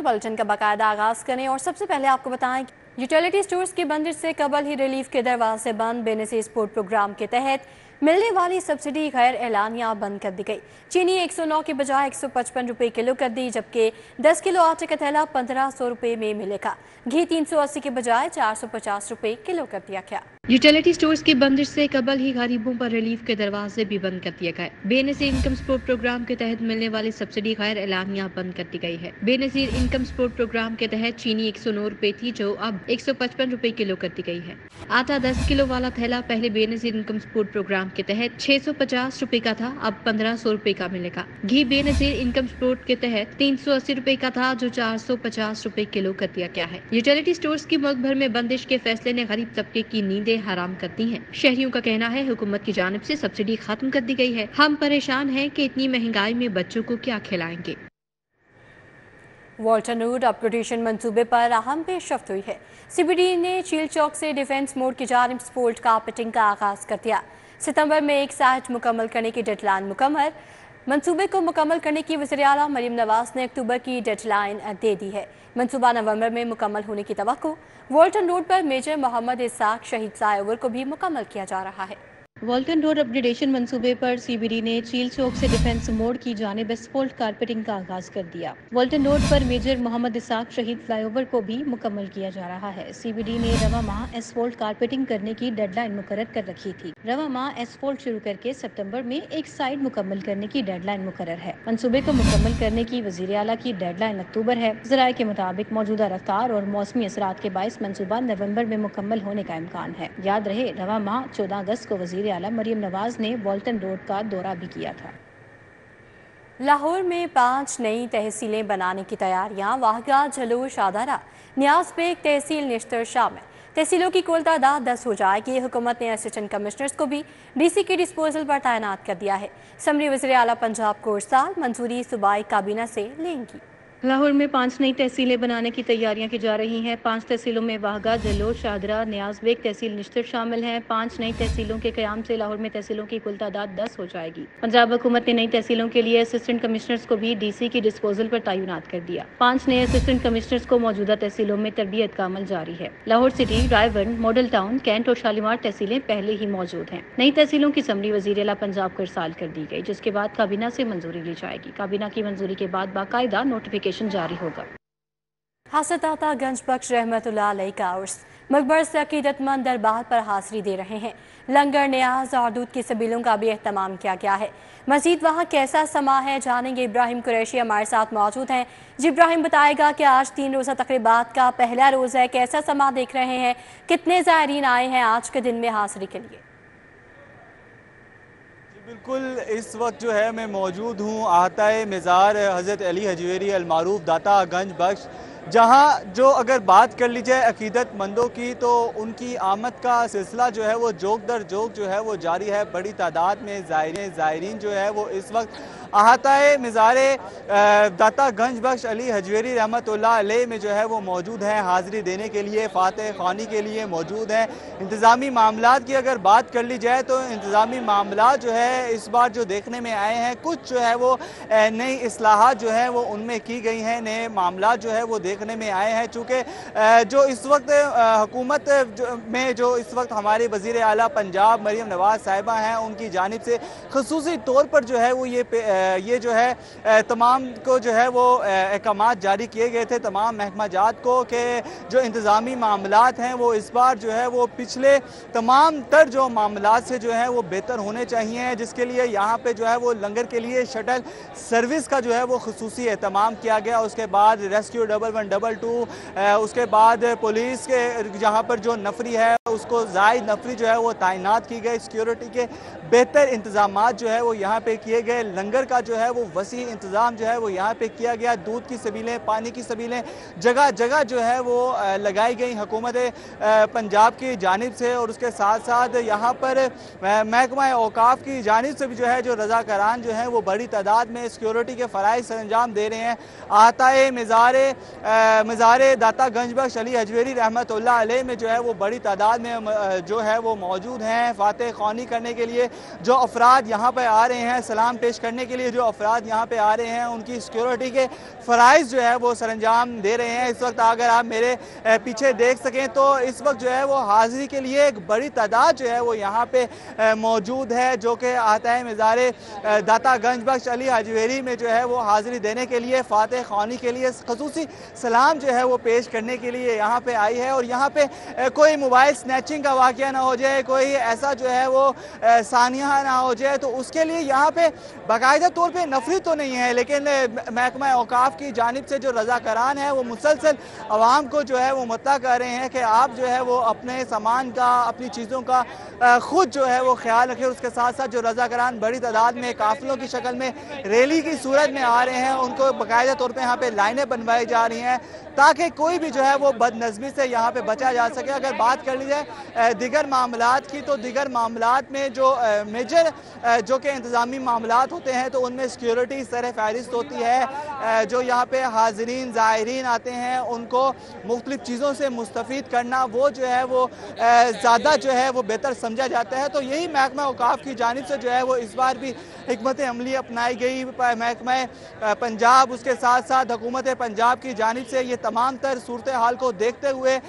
Bulletin का बाकायदा आगाज करें और सबसे पहले आपको बताएं कि यूटिलिटी स्टोर्स की बंदिश से कबल ही रिलीफ के दरवाजे बंद। बेनज़ीर सपोर्ट प्रोग्राम के तहत मिलने वाली सब्सिडी गैर एलानिया बंद कर दी गई। चीनी 109 के बजाय 155 रुपये किलो कर दी, जबकि 10 किलो आटे का थैला 1500 रुपये में मिलेगा। घी 380 के बजाय 450 रुपये किलो कर दिया गया। यूटिलिटी स्टोर्स की बंदिश से कबल ही गरीबों पर रिलीफ के दरवाजे भी बंद कर दिए गए। बेनज़ीर इनकम सपोर्ट प्रोग्राम के तहत मिलने वाली सब्सिडी गैर एलानिया बंद कर दी गई है। बेनज़ीर इनकम सपोर्ट प्रोग्राम के तहत चीनी 109 रुपये थी, जो अब 155 रुपये किलो कर दी गई है। आटा 10 किलो वाला थैला पहले बेनज़ीर इनकम सपोर्ट प्रोग्राम के तहत 650 रुपये का था, अब 1500 रुपये का मिलेगा। घी बेनज़ीर इनकम सपोर्ट के तहत 380 रुपये का था, जो 450 रुपये किलो कर दिया गया है। यूटिलिटी स्टोर्स की मुल्क भर में बंदिश के फैसले ने गरीब तबके की नींदें हराम करती हैं। शहरियों का कहना है हुकूमत की जानिब से सब्सिडी खत्म कर दी गई है। हम परेशान हैं कि इतनी महंगाई में बच्चों को क्या खिलाएंगे। वाल्टन रोड अपग्रेडेशन मंसूबे पर अहम पेशरफ्त हुई है। सीबीडी ने चील चौक से डिफेंस मोड की जानिब स्पोर्ट कारपेटिंग का आगाज कर दिया। सितंबर में एक साइट मुकम्मल करने की डेडलाइन मुकम्मल। मंसूबे को मुकम्मल करने की वज़ीर आला मरियम नवाज ने अक्टूबर की डेडलाइन दे दी है। मंसूबा नवंबर में मुकम्मल होने की तवक्को। वाल्टन रोड पर मेजर मोहम्मद इसाक शहीद फ्लाईओवर को भी मुकम्मल किया जा रहा है। वाल्टन रोड अपग्रेडेशन मंसूबे पर सीबीडी ने चील चौक से डिफेंस मोड की जानिब एस्फॉल्ट कारपेटिंग का आगाज कर दिया। वाल्टन रोड पर मेजर मोहम्मद इसाक शहीद फ्लाईओवर को भी मुकम्मल किया जा रहा है। सीबीडी ने रवा माह एस्फॉल्ट कारपेटिंग करने की डेडलाइन मुकर्रर कर रखी थी। रवा माह एस्फॉल्ट शुरू करके सितंबर में एक साइड मुकम्मल करने की डेडलाइन मुकर्रर है। मंसूबे को मुकम्मल करने की वज़ीर आला की डेडलाइन अक्टूबर है। ज़राए के मुताबिक मौजूदा रफ्तार और मौसमी असरात के बाइस मंसूबा नवंबर में मुकम्मल होने का इम्कान है। याद रहे रवा माह 14 अगस्त को वज़ीर आला मरियम नवाज ने वाल्टन रोड का दौरा भी किया था। लाहौर में 5 नई तहसीलें बनाने की तैयारियां। वाहगा, झलूर, शाहदारा, नियाज बेग तहसील निश्तर शामिल। तहसीलों की कुल तादाद 10 हो जाएगी। हुकूमत ने असिस्टेंट कमिश्नर्स को भी डीसी के डिस्पोजल पर तैनात कर दिया है। समरी वज़ीर आला पंजाब को इस साल मंजूरी सूबाई काबीना से लेंगी। लाहौर में 5 नई तहसीलें बनाने की तैयारियां की जा रही हैं। 5 तहसीलों में वाहगा, जलोर, शाहदरा, नियाज बेग तहसील निश्तर शामिल हैं। 5 नई तहसीलों के क़याम से लाहौर में तहसीलों की कुल तादाद 10 हो जाएगी। पंजाब हुकूमत ने नई तहसीलों के लिए असिस्टेंट कमिश्नर्स को भी डीसी की डिस्पोजल पर तैनात कर दिया। 5 नए असिस्टेंट कमिश्नर्स को मौजूदा तहसीलों में तरबियत का अमल जारी है। Lahore city, रायवन, model town, cantt और शालीमार तहसीलें पहले ही मौजूद हैं। नई तहसीलों की समरी वज़ीर आला पंजाब को इरसाल कर दी गई, जिसके बाद काबीना से मंजूरी ली जाएगी। काबीना की मंजूरी के बाद बाकायदा नोटिफिकेशन जारी होगा। हज़रत आता गंज बख्श रहमतुल्लाह अलैह का उर्स। मकबर से अकीदतमंद दरबार पर हाज़री दे रहे हैं। लंगर, न्याज और दूध की सबीलों का भी एहतमाम किया गया है। मज़ीद वहाँ कैसा समा है जानेंगे। इब्राहिम कुरैशी हमारे साथ मौजूद हैं। जी इब्राहिम, बताएगा कि आज 3 रोज़ा तकरीबात का पहला रोज़ है, कैसा समा देख रहे हैं, कितने ज़ायरीन आए हैं आज के दिन में हाज़री के लिए? बिल्कुल, इस वक्त जो है मैं मौजूद हूँ आहताए मज़ार हज़रत अली हजवेरी अलमारूफ दाता गंज बख्श, जहाँ जो अगर बात कर ली जाए अकीदतमंदों की तो उनकी आमद का सिलसिला जो है वो जोक दर जोक जो है वो जारी है। बड़ी तादाद में ज़ायरीन जो है वो इस वक्त आहताए मज़ार दाता गंज बख्श अली हजवेरी रहमतुल्लाह अलैह में जो है वो मौजूद हैं, हाज़री देने के लिए, फातह ख़्वानी के लिए मौजूद हैं। इंतज़ामी मामलात की अगर बात कर ली जाए तो इंतज़ामी मामलात जो है इस बार जो देखने में आए हैं, कुछ जो है वो नई इस्लाहात जो है वो उनमें की गई हैं, नए मामलात जो है वो देखने में आए हैं। चूँकि जो इस वक्त हुकूमत में जो इस वक्त हमारे वज़ीर आला पंजाब मरियम नवाज साहिबा हैं, उनकी जानिब से ख़ुसूसी तौर पर जो है वो ये जो है तमाम को जो है वो अहकामात जारी किए गए थे तमाम महकमा जात को कि जो इंतज़ामी मामलात हैं वो इस बार जो है वो पिछले तमाम तर जो मामलात से जो है वो बेहतर होने चाहिए, जिसके लिए यहाँ पे जो है वो लंगर के लिए शटल सर्विस का जो है वो ख़ुसूसी एहतमाम किया गया। उसके बाद रेस्क्यू 1112, उसके बाद पुलिस के जहाँ पर जो नफरी है उसको ज़ायद नफरी जो है वो तैनात की गई। सिक्योरिटी के बेहतर इंतज़ामात जो है वो यहाँ पे किए गए। लंगर का जो है वो वसी इंतज़ाम जो है वो यहाँ पे किया गया। दूध की सबीलें, पानी की सबीलें जगह जगह जो है वो लगाई गई हुकूमत पंजाब की जानिब से, और उसके साथ साथ यहाँ पर महकमा औकाफ की जानिब से भी जो है जो रज़ाकारान जो हैं वो बड़ी तादाद में सिक्योरिटी के फ़राइज़ अंजाम दे रहे हैं। आहताए मज़ार मज़ार दाता गंज बख्श अली हजवेरी रहमतुल्लाह अलैह में जो है वो बड़ी तादाद में जो है वो मौजूद हैं। फातह ख़्वानी करने के लिए जो अफराद यहाँ पर आ रहे हैं, सलाम पेश करने के लिए जो अफराद यहाँ पे आ रहे हैं, उनकी सिक्योरिटी के फ़राइज़ जो है वो सरंजाम दे रहे हैं। इस वक्त अगर आप मेरे पीछे देख सकें तो इस वक्त जो है वो हाज़िरी के लिए एक बड़ी तादाद जो है वो यहाँ पे मौजूद है, जो कि आता है मज़ार दाता गंज बख्श अली हजवेरी में जो है वो हाज़िरी देने के लिए, फातह ख़्वानी के लिए, ख़ुसूसी सलाम जो है वो पेश करने के लिए यहाँ पे आई है। और यहाँ पे कोई मोबाइल स्नैचिंग का वाक़या ना हो जाए, कोई ऐसा जो है वो सानिया ना हो जाए, तो उसके लिए यहाँ पे बाकायदा तौर पे नफरी तो नहीं है, लेकिन महकमा औकाफ की जानिब से जो रज़ाकारान है वो मुसलसल आवाम को जो है वो मुतला कर रहे हैं कि आप जो है वो अपने सामान का, अपनी चीज़ों का ख़ुद जो है वो ख्याल रखें। उसके साथ साथ जो रज़ाकारान बड़ी तादाद में काफ़िलों की शक्ल में रैली की सूरत में आ रहे हैं, उनको बाकायदा तौर पर यहाँ पे लाइनें बनवाई जा रही हैं ताकि कोई भी जो है वो बदनज़मी से यहाँ पे बचा जा सके। अगर बात कर ली जाए दिगर मामलात की, तो दिगर मामलात में जो मेजर जो कि इंतज़ामी मामलात होते हैं तो उनमें सिक्योरिटी सर फहरिस्त होती है। जो यहाँ पे हाज़रीन ज़ायरीन आते हैं उनको मुख्तलिफ़ चीज़ों से मुस्तफ़ीद करना, वो जो है वो ज़्यादा जो है वो बेहतर समझा जाता है। तो यही महकमा औकाफ की जानिब से जो है वो इस बार भी हिकमत अमली अपनाई गई। महकमा पंजाब, उसके साथ साथ हुकूमत पंजाब की जानिब से ये तमाम तर सूरत हाल को देखते हुए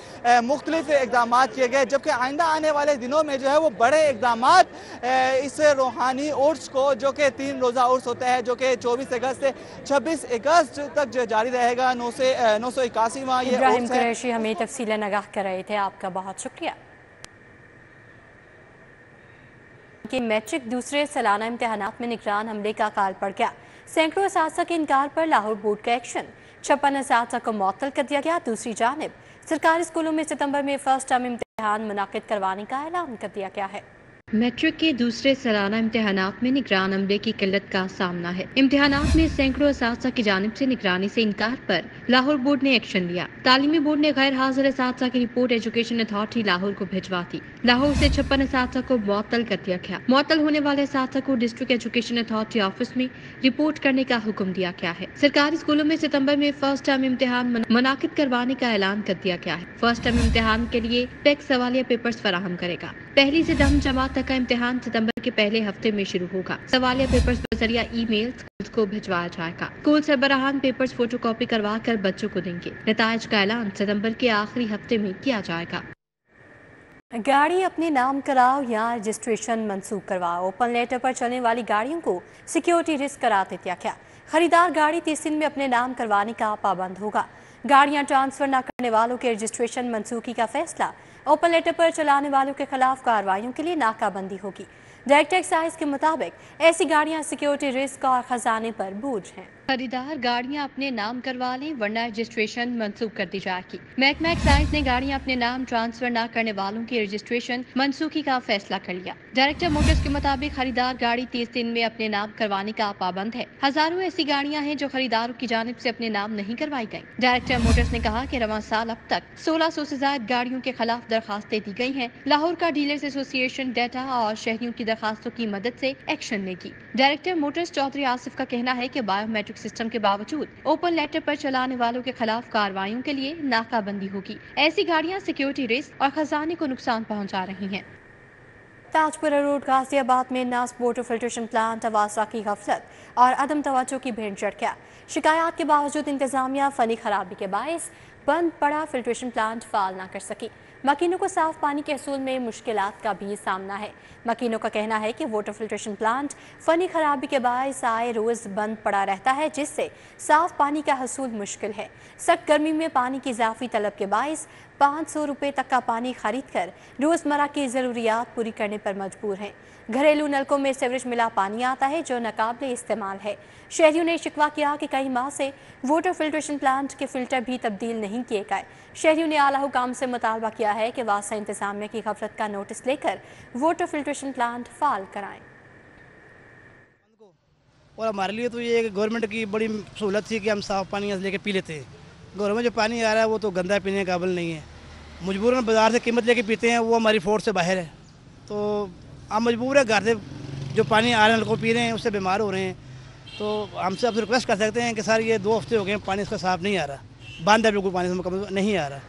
मुख्तलिफ इक़दाम किए गए, जबकि आइंदा आने वाले दिनों में जो है वो बड़े इक़दाम इस रूहानी उर्स को, जो कि 3 रोज़ा उर्स होता है, जो कि 24 अगस्त से 26 अगस्त तक जो जारी रहेगा, 981वां ये इब्राहिम कुरैशी हमें तफसीलन आगाह कर रहे थे। आपका बहुत शुक्रिया। कि मैट्रिक दूसरे सालाना इम्तिहानात में निगरान हमले का काल पड़ गया। सैकड़ों असातिज़ा के इनकार पर लाहौर बोर्ड का एक्शन, 56 असातिज़ा को मुअत्तल कर दिया गया। दूसरी जानिब सरकारी स्कूलों में सितंबर में फर्स्ट टर्म इम्तिहान मुनाकिद करवाने का ऐलान कर दिया गया है। मैट्रिक के दूसरे सालाना इम्तिहानात में निगरान अमले की किल्लत का सामना है। इम्तिहानात में सैकड़ों असातिज़ा की जानिब से निगरानी से इनकार पर लाहौर बोर्ड ने एक्शन लिया। तालीमी बोर्ड ने गैर हाजिर असातिज़ा की रिपोर्ट एजुकेशन अथॉरिटी लाहौर को भिजवा दी। लाहौर से 56 असातिज़ा को मुअत्तल कर दिया गया। मुअत्तल होने वाले असातिज़ा को डिस्ट्रिक्ट एजुकेशन अथॉरिटी ऑफिस में रिपोर्ट करने का हुक्म दिया गया है। सरकारी स्कूलों में सितंबर में फर्स्ट टर्म इम्तिहान मुनाकिद करवाने का ऐलान कर दिया गया है। फर्स्ट टर्म इम्तिहान के लिए टेक सवालिया पेपर्स फराहम करेगा। पहली से 10वीं जमात तक का इम्तिहान सितंबर के पहले हफ्ते में शुरू होगा। सवालिया पेपर्स बजरिया ईमेल स्कूल्स को भिजवाया जाएगा। स्कूल सरबराहान पेपर्स फोटोकॉपी करवा कर बच्चों को देंगे। नताइज का ऐलान सितंबर के आखिरी हफ्ते में किया जाएगा। गाड़ी अपने नाम कराओ या रजिस्ट्रेशन मंसूख करवाओ। ओपन लेटर पर चलने वाली गाड़ियों को सिक्योरिटी रिस्क करार दिया गया। खरीदार गाड़ी 30 दिन में अपने नाम करवाने का पाबंद होगा। गाड़ियां ट्रांसफर न करने वालों के रजिस्ट्रेशन मंसूखी का फैसला। ओपन लेटर पर चलाने वालों के खिलाफ कार्रवाइयों के लिए नाकाबंदी होगी। डायरेक्टर एक्साइज के मुताबिक ऐसी गाड़ियां सिक्योरिटी रिस्क और खजाने पर बोझ हैं। खरीदार गाड़ियां अपने नाम करवा लें वरना रजिस्ट्रेशन मंसूख कर दी जाएगी। महकमा एक्साइज ने गाड़ियां अपने नाम ट्रांसफर न करने वालों की रजिस्ट्रेशन मंसूखी का फैसला कर लिया। डायरेक्टर मोटर्स के मुताबिक खरीदार गाड़ी 30 दिन में अपने नाम करवाने का पाबंद है। हजारों ऐसी गाड़ियां हैं जो खरीदारों की जानिब से अपने नाम नहीं करवाई गयी। डायरेक्टर मोटर्स ने कहा कि रवां साल अब तक 1600 से ज्यादा गाड़ियों के खिलाफ दरखास्तें दी गई हैं। लाहौर का डीलर्स एसोसिएशन डाटा और शहरियों की दरखास्तों की मदद से एक्शन लेगी। डायरेक्टर मोटर्स चौधरी आसिफ का कहना है कि बायोमेट्रिक सिस्टम के बावजूद ओपन लेटर पर चलाने वालों के खिलाफ कार्रवाइयों के लिए नाकाबंदी होगी। ऐसी गाड़ियां सिक्योरिटी रिस्क और खजाने को नुकसान पहुंचा रही हैं। ताजपुरा रोड गाजियाबाद में नास वाटर फिल्ट्रेशन प्लांट अवासा की गफलत और अदम तवज्जो की भेंट चढ़ गया। शिकायत के बावजूद इंतजामिया फनी खराबी के बायस बंद पड़ा फिल्ट्रेशन प्लांट फाल न कर सकी। मकीनों को साफ पानी के हसूल में मुश्किलात का भी सामना है। मकीनों का कहना है कि वाटर फिल्ट्रेशन प्लांट फनी खराबी के बायस आए रोज़ बंद पड़ा रहता है, जिससे साफ पानी का हसूल मुश्किल है। सख्त गर्मी में पानी की इजाफी तलब के बायस 500 रुपये तक का पानी खरीद कर रोज़मर्रा की ज़रूरियात पूरी करने पर मजबूर हैं। घरेलू नलकों में सीवरेज मिला पानी आता है जो नाकाबिले इस्तेमाल है। शहरियों ने शिकवा किया कि कई माह से वाटर फिल्ट्रेशन प्लांट के फिल्टर भी तब्दील नहीं किए गए। शहरियों ने आला हुकाम से मुतालबा किया है कि वासा इंतजामिया की गफलत का नोटिस लेकर वाटर फिल्ट्रेशन प्लांट फाल कराएं। और हमारे लिए तो ये गवर्नमेंट की बड़ी सहूलत थी कि हम साफ़ पानी यहाँ लेके पी लेते हैं। गवर्नमेंट जो पानी आ रहा है वो तो गंदा पीने के काबिल नहीं है। मजबूरन बाज़ार से कीमत लेके पीते हैं, वो हमारी फोर्स से बाहर है। तो हम मजबूर है, घर से जो पानी आ रहे हैं लोग पी रहे हैं, उससे बीमार हो रहे हैं। तो हमसे आप रिक्वेस्ट कर सकते हैं कि सर ये 2 हफ्ते हो गए पानी इसका साफ़ नहीं आ रहा। बंद है बिल्कुल, पानी से मुकम्मल नहीं आ रहा।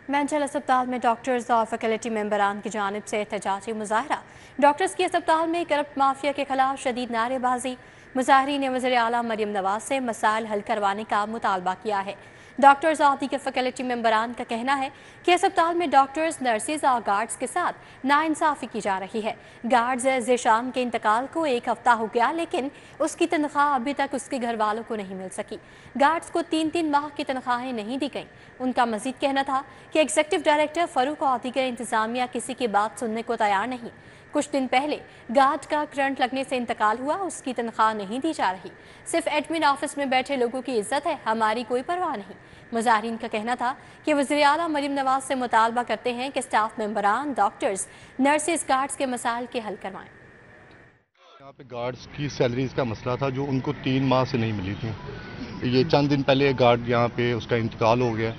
मेंटल अस्पताल में डॉक्टर्स और फैकल्टी मेंबरान की जानिब से एहतजाजी मुजाहरा। डॉक्टर्स की अस्पताल में करप्ट माफिया के खिलाफ शदीद नारेबाजी। मुजाहरीन ने वज़ीर आला मरियम नवाज से मसाइल हल करवाने का मुतालबा किया है। डॉक्टर्स और दीगर फैकल्टी मेंबरान का कहना है कि अस्पताल में डॉक्टर्स, नर्सेज और गार्ड्स के साथ नाइंसाफ़ी की जा रही है। गार्ड्स ज़ेशान के इंतकाल को 1 हफ्ता हो गया, लेकिन उसकी तनख्वाह अभी तक उसके घर वालों को नहीं मिल सकी। गार्ड्स को 3-3 माह की तनख्वाहें नहीं दी गईं। उनका मजीद कहना था कि एग्जीक्यूटिव डायरेक्टर फ़ारूक और दीगर इंतजामिया किसी की बात सुनने को तैयार नहीं। कुछ दिन पहले गार्ड का करंट लगने से इंतकाल हुआ, उसकी तनख्वाह नहीं दी जा रही। सिर्फ एडमिन ऑफिस में बैठे लोगों की इज्जत है, हमारी कोई परवाह नहीं। मुजाहिरीन का कहना था कि वज़ीर आला मरियम नवाज से मुतालबा करते हैं कि स्टाफ मेंबरान, डॉक्टर्स, नर्सेज, गार्ड्स के मसाइल के हल करवाएं। यहाँ पे गार्ड्स की सैलरीज का मसला था जो उनको 3 माह से नहीं मिली थी। ये चंद दिन पहले गार्ड यहाँ पे उसका इंतकाल हो गया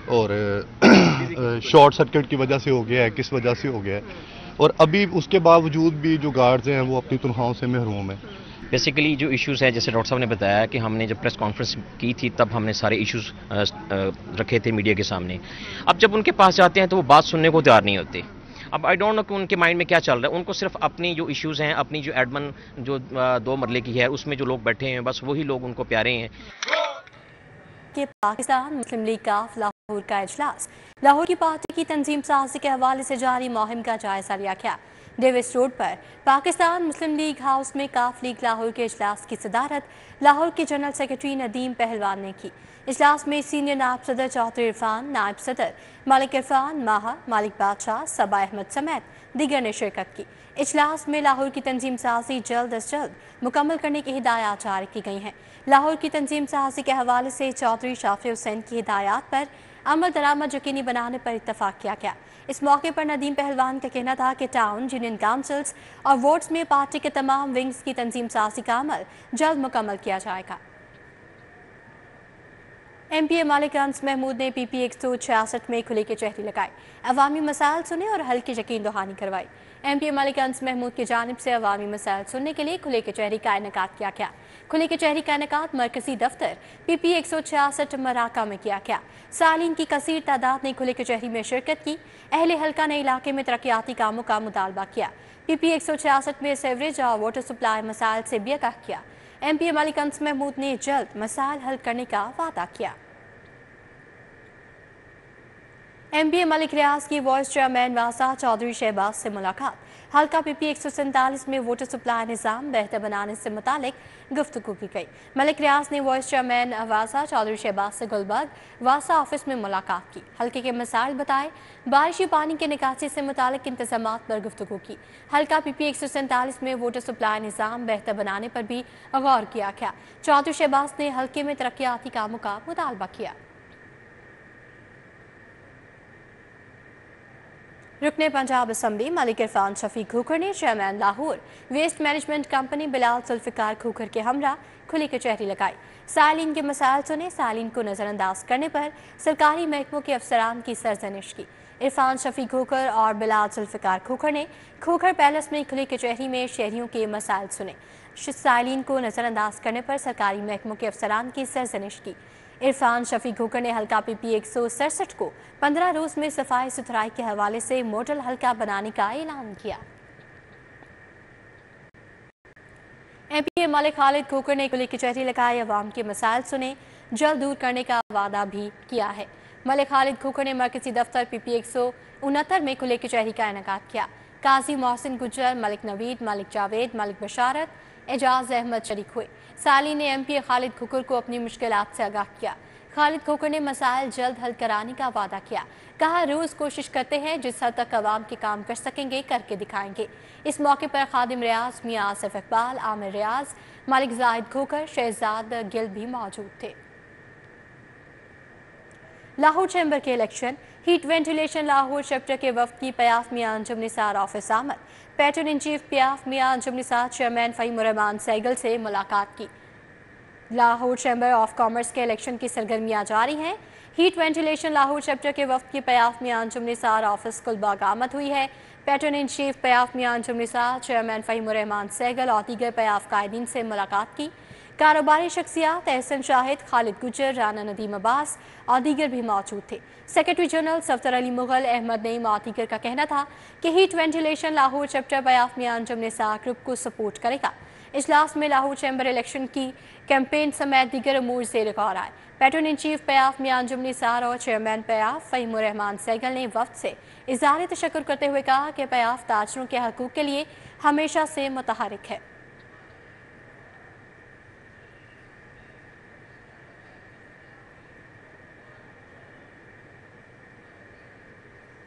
और शॉर्ट सर्किट की वजह से हो गया है, किस वजह से हो गया है, और अभी उसके बावजूद भी जो गार्ड्स हैं वो अपनी तनख्वाहों से महरूम हैं। बेसिकली जो इश्यूज़ है, जैसे डॉक्टर साहब ने बताया कि हमने जब प्रेस कॉन्फ्रेंस की थी तब हमने सारे इश्यूज़ रखे थे मीडिया के सामने। अब जब उनके पास जाते हैं तो वो बात सुनने को तैयार नहीं होते। अब आई डोंट नो कि उनके माइंड में क्या चल रहा है। उनको सिर्फ अपनी जो इश्यूज़ हैं, अपनी जो एडमिन जो 2 मरले की है उसमें जो लोग बैठे हैं, बस वही लोग उनको प्यारे हैं। कि पाकिस्तान मुस्लिम लीग काफ लाहौर का इजलास। लाहौर की पार्टी की तंजीम साजी के हवाले से जारी मुहिम का जायजा लिया गया। डेविस रोड पर पाकिस्तान मुस्लिम लीग हाउस में काफ लीग लाहौर के इजलास की सदारत लाहौर के जनरल सेक्रेटरी नदीम पहलवान ने की। इजलास में सीनियर नायब सदर चौधरी इरफान, नायब सदर मालिक इरफान, माहा, मालिक बादशाह, सबा अहमद समेत दीगर ने शिरकत की। इजलास में लाहौर की तंजीम साजी जल्द अज जल्द मुकम्मल करने की हिदायत जारी की गई हैं। लाहौर की तंजीम साजी के हवाले से चौधरी शाफी हुसैन की हिदायत पर अमल दरामद यकीनी बनाने पर इत्तफाक किया गया। इस मौके पर नदीम पहलवान का कहना था कि टाउन, यूनियन काउंसिल्स और वार्ड्स में पार्टी के तमाम विंग्स की तंजीम साजी का अमल जल्द मुकम्मल किया जाएगा। MP मालिक अंस महमूद ने PP 166 में खुले के चेहरे लगाए, अवामी मसाइल सुने और हल की यकीन दहानी करवाई। MP मालिक अंस महमूद की जानिब से अवामी मसाइल सुनने के लिए खुले के चेहरे का इनेकाद किया गया। खुले के चेहरे का इनेकाद मरकजी दफ्तर PP 166 मराका में किया गया। सालीन की कसीर तादाद ने खुले के चेहरे में शिरकत की। अहले हल्का ने इलाके में तरक्याती कामों का मुतालबा किया। PP 166 में सेवरेज और वाटर सप्लाई मसाइल से भी आगाह किया। MP मालिक अंस महमूद ने जल्द मसाइल हल करने का वादा किया। MPA मलिक रियाज की वाइस चेयरमैन वासा चौधरी शहबाज से मुलाकात। हल्का PP 147 में वाटर सप्लाई निज़ाम बेहतर बनाने से मुतालिक गुफ्तगू की गई। मलिक रियाज ने वाइस चेयरमैन वासा चौधरी शहबाज से गुलबर्ग वासा ऑफिस में मुलाकात की। हल्के के मसाइल बताए, बारिशी पानी के निकासी से मुतालिक इंतजामात पर गुफ्तगू की। हल्का PP 147 में वाटर सप्लाई निज़ाम बेहतर बनाने पर भी गौर किया गया। चौधरी शहबाज ने हल्के में तरक्याती कामों का मुतालबा किया। रुकने पंजाब असम्बली मलिक इरफान शफीक खूखर ने chairman Lahore waste management company Bilal Zulfiqar Khokhar के हमरा खुली कचहरी लगाई। सालीन के मसाइल सुने, सालीन को नज़रअंदाज करने पर सरकारी महकमों के अफसरान की सरजनिश की। इरफान शफीक खूखर और बिलाल जुल्फिकार खूखर ने खूखर पैलेस में खुली कचहरी में शहरियों के मसाइल सुने। सालीन को नज़रअंदाज करने पर सरकारी महकमों के अफसरान की सरजनिश की। इरफान शफीक खूखर ने हल्का PP 167 को 15 रोज में सफाई सुथराई के हवाले से मॉडल हल्का बनाने का ऐलान किया। MP मलिक खालिद खूखर ने खुली कचहरी लगाई, अवाम के मसाइल सुने, जल्द दूर करने का वादा भी किया है। मलिक खालिद खूखर ने मरकजी दफ्तर PP 169 में खुले कचहरी का इनेकाद किया। काजी मोहसिन गुजर, मलिक नवीद, मलिक जावेद, मलिक बशारत, एजाज अहमद शरीक हुए। साली ने MPA खालिद खूखर को अपनी मुश्किलात से आगाह किया। खालिद खूखर ने मसाइल जल्द हल कराने का वादा किया। कहा, रोज़ कोशिश करते हैं, जिस हद तक अवाम के काम कर सकेंगे करके दिखाएंगे। इस मौके पर खादिम रियाज, मियां आसिफ इकबाल, आमिर रियाज, मालिक जाहिद खूखर, शहजाद गिल भी मौजूद थे। लाहौर चैम्बर के election, heat ventilation Lahore chapter के वफ्द की पयाफ मियां अंजुम निसार ऑफिस आमद। Patron in chief PIAF Mian Anjum Nisar chairman Fahimur Rehman Saigal से मुलाकात की। लाहौर चैम्बर ऑफ कॉमर्स के इलेक्शन की सरगर्मियां जारी हैं। हीट वेंटिलेशन लाहौर चैप्टर के वफ्द की पयाफ मियां अंजुम निसार ऑफिस गुलबाग आमद हुई है। Patron in chief PIAF Mian Anjum Nisar chairman Fahimur Rehman Saigal और दीगर पयाफ कायदीन से मुलाकात की। कारोबारी शख्सियात एहसन शाहिद, खालिद गुजर, राना नदीम अब्बास और दीगर भी मौजूद थे। सेक्रेटरी जनरल सफदर अली मुगल, अहमद नईम और दीगर का कहना था कि हीट वेंटिलेशन लाहौर चैप्टर बयाफ में अंजुम निसा ग्रुप को सपोर्ट करेगा। इजलास में लाहौर चैम्बर इलेक्शन की कैंपेन समेत दीगर अमूर ज़ेर गौर आए। पैट्रन इन चीफ पयाफ में अंजुम निसार और चेयरमैन पयाफ फ़हीमुर रहमान सैगल ने वफ्द से इज़हार तशक्कुर करते हुए कहा कि पयाफ ताजरों के हकूक़ के लिए हमेशा से मुतहरिक है।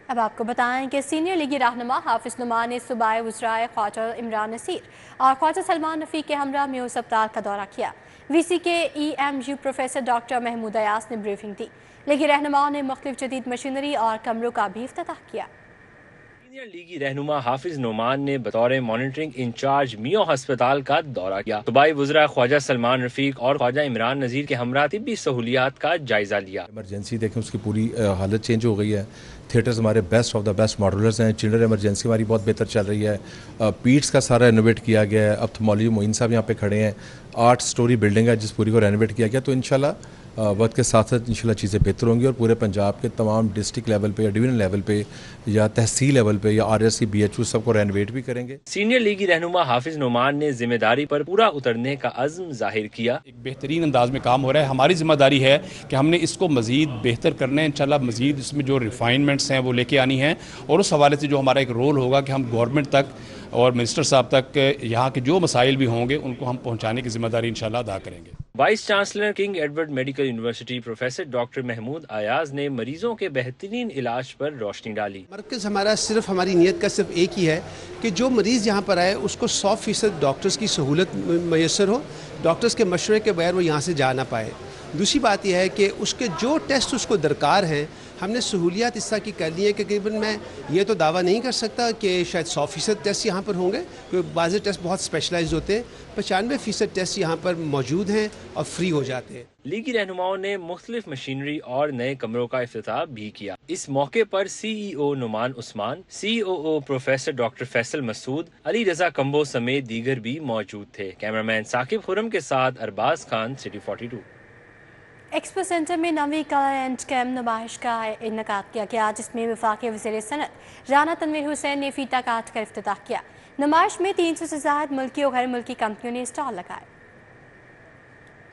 अब आपको बताएं कि सीनियर लीगी रहनुमा हाफिज नुमान ने सूबाए वज़राए ख्वाजा इमरान नसीर और ख्वाजा सलमान रफ़ीक के हमरा में अस्पताल का दौरा किया। VC के EMU professor doctor Mahmood Ayaz ने ब्रीफिंग दी। लीगी रहनुमाओं ने मुख्तलिफ जदीद मशीनरी और कमरों का भी इफ्तिताह किया। सीनियर लीगी रहनुमा हाफिज नोमान ने बतौर मॉनिटरिंग इंचार्ज मियो अस्पताल का दौरा किया। सूबाई वज़रा ख्वाजा सलमान रफ़ीक और ख्वाजा इमरान नज़ीर के हमरा तिब्बी सहूलियात का जायजा लिया। इमरजेंसी देखें, उसकी पूरी हालत चेंज हो गई है। थिएटर्स हमारे best of the best modellers हैं। चिल्ड्रन इमरजेंसी हमारी बहुत बेहतर चल रही है। पीट्स का सारा रेनोवेट किया गया है। ऑप्थेमोलॉजी मोइन साहब यहाँ पे खड़े हैं। 8 स्टोरी बिल्डिंग है जिस पूरी को रेनोवेट किया गया। तो इंशाल्लाह वक्त के साथ साथ इंशाल्लाह चीज़ें बेहतर होंगी और पूरे पंजाब के तमाम डिस्ट्रिक्ट लेवल पे या डिवीजन लेवल पे या तहसील लेवल पे या RSC BHU सबको रेनोवेट भी करेंगे। सीनियर लीगी रहनुमा हाफिज नोमान ने जिम्मेदारी पर पूरा उतरने का अज़्म जाहिर किया। एक बेहतरीन अंदाज में काम हो रहा है। हमारी जिम्मेदारी है कि हमने इसको मज़ीद बेहतर करना है। इंशाल्लाह मज़ीद इसमें जो रिफाइनमेंट्स हैं वो लेके आनी हैं और उस हवाले से जो हमारा एक रोल होगा कि हम गवर्नमेंट तक और मिनिस्टर साहब तक यहाँ के जो मसाइल भी होंगे उनको हम पहुँचाने की जिम्मेदारी इंशाल्लाह अदा करेंगे। Vice chancellor King Edward medical university professor doctor Mahmood Ayaz ने मरीजों के बेहतरीन इलाज पर रोशनी डाली। मरकज़ हमारा सिर्फ हमारी नीयत का सिर्फ एक ही है कि जो मरीज़ यहाँ पर आए उसको 100% डॉक्टर्स की सहूलत मैसर हो, डॉक्टर्स के मशवरे के बगैर वो यहाँ से जा ना पाए। दूसरी बात यह है कि उसके जो टेस्ट उसको दरकार हैं हमने सहूलियात इस तरह की कर ली है कि तकरीबन मैं ये तो दावा नहीं कर सकता कि शायद 100% टेस्ट यहाँ पर होंगे, क्योंकि बाज़ टेस्ट बहुत स्पेशलाइज्ड होते हैं। 95% टेस्ट यहाँ पर मौजूद हैं और फ्री हो जाते हैं। लीगी रहनुमाओं ने मुख्तलिफ मशीनरी और नए कमरों का इफ्तिताह भी किया। इस मौके पर CEO Noman Usman, COO professor doctor Faisal Masood, Ali Raza Kamboh समेत दीगर भी मौजूद थे। कैमरामैन साकिब खुरम के साथ Arbaz Khan, city 42। Expo centre में 9वीं कलर एंड कैम नुमाइश का इनेकाद किया गया, जिसमें वफाकी वज़ीर सनत राना तनवीर हुसैन ने फीता काट कर इफ्तिताह किया। नुमाइश में 300 से ज़ायद मुल्की और गैर मुल्की कंपनियों ने स्टॉल लगाए।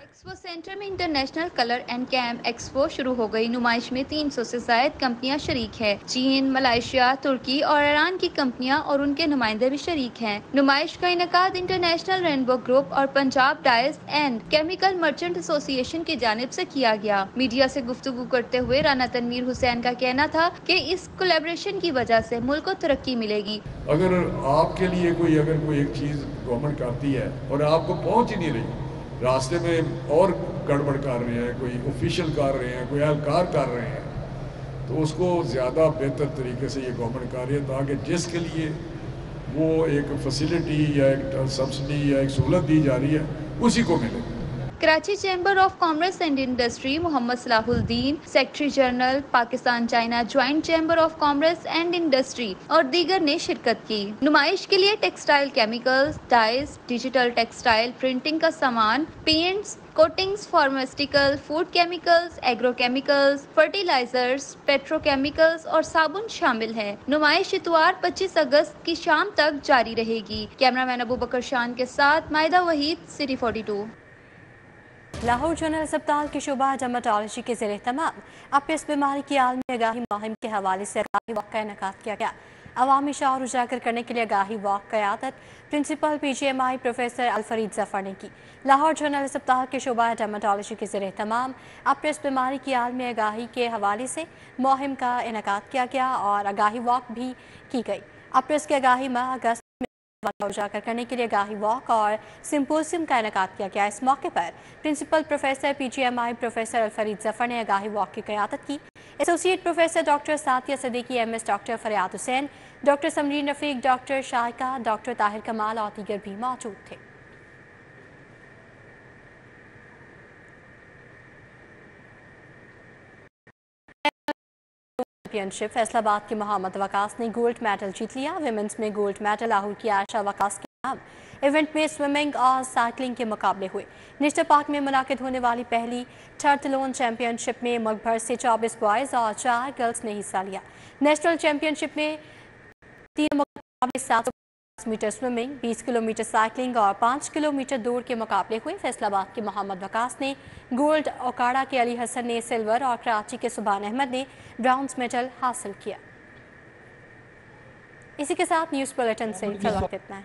एक्सपो सेंटर में international colour and chem expo शुरू हो गई। नुमाइश में 300 से ज्यादा कंपनियां शरीक हैं। चीन, मलेशिया, तुर्की और ईरान की कंपनियां और उनके नुमाइंदे भी शरीक हैं। नुमाइश का इनेकाद इंटरनेशनल रेनबो ग्रुप और Punjab dice and chemical merchant association की जानिब से किया गया। मीडिया से गुफ्तगू करते हुए राना तनवीर हुसैन का कहना था कि इस कोलैबोरेशन की वजह से मुल्क को तरक्की मिलेगी। अगर आपके लिए कोई एक चीज गवर्नमेंट करती है और आपको पहुंच ही नहीं रही, रास्ते में और गड़बड़ कर रहे हैं, कोई ऑफिशियल कर रहे हैं, कोई एहलकार कर रहे हैं, तो उसको ज़्यादा बेहतर तरीके से ये गवर्नमेंट कर रही है ताकि जिसके लिए वो एक फैसिलिटी या एक सब्सिडी या एक सहूलत दी जा रही है उसी को मिले। Karachi chamber of commerce and industry Mohammad Salahuddin, secretary general Pakistan China joint chamber of commerce and industry और दीगर ने शिरकत की। नुमाइश के लिए textile chemicals, dyes, digital textile printing का सामान, paints, coatings, pharmaceutical, food chemicals, agro chemicals, fertilisers, petrochemicals और साबुन शामिल है। नुमाइश इतवार 25 अगस्त की शाम तक जारी रहेगी। कैमरामैन अबू बकर शान के साथ मायदा वहीद, सिटी 42। लाहौर जनरल अस्पताल के शोबा डर्मेटोलॉजी के ज़ेर एहतमाम अब इस बीमारी की आलमी आगाही मुहिम के हवाले से आगाही वॉक का इनेकाद किया गया। अवामी शऊर उजागर करने के लिए आगाही वॉक क़यादत principal PGMI professor Alfareed Zafar ने की। लाहौर जनरल अस्पताल के शोबा डर्मेटोलॉजी के ज़ेर एहतमाम अब इस बीमारी की आलमी आगाही के हवाले से मुहिम का इनेकाद किया गया और आगाही वॉक भी की गई। अब इसके आगाही माह अगस्त उजागर करने के लिए आगाही वॉक और सिम्पोजियम का इनेकाद किया गया। इस मौके पर principal professor PGMI professor Alfareed Zafar ने आगाही वॉक की क़यादत की। Associate professor doctor Sadia Siddiqui, MS doctor Faryad Hussain, doctor Samreen Rafique, doctor Shahika, doctor Tahir Kamal और दीगर भी मौजूद थे। चैंपियनशिप फैसलाबाद के मोहम्मद वकास ने गोल्ड मेडल जीत लिया। विमेंस में गोल्ड मेडल लाहौर की आयशा वकास के नाम इवेंट में स्विमिंग और साइकिलिंग के मुकाबले हुए। नेशनल पार्क में मुनाकिद होने वाली पहली टर्टलोन चैंपियनशिप में मुल्क भर से 24 बॉयज़ और 4 गर्ल्स ने हिस्सा लिया। नेशनल चैंपियनशिप में 3 मुकाबले 750 मीटर स्विमिंग, 20 किलोमीटर साइकिलिंग और 5 किलोमीटर दौड़ के मुकाबले हुए। फैसलाबाद के मोहम्मद वकास ने गोल्ड, ओकाड़ा के अली हसन ने सिल्वर और कराची के सुभान अहमद ने ब्राउन्ज मेडल हासिल किया। इसी के साथ न्यूज़ बुलेटिन से फिलहाल इतना है।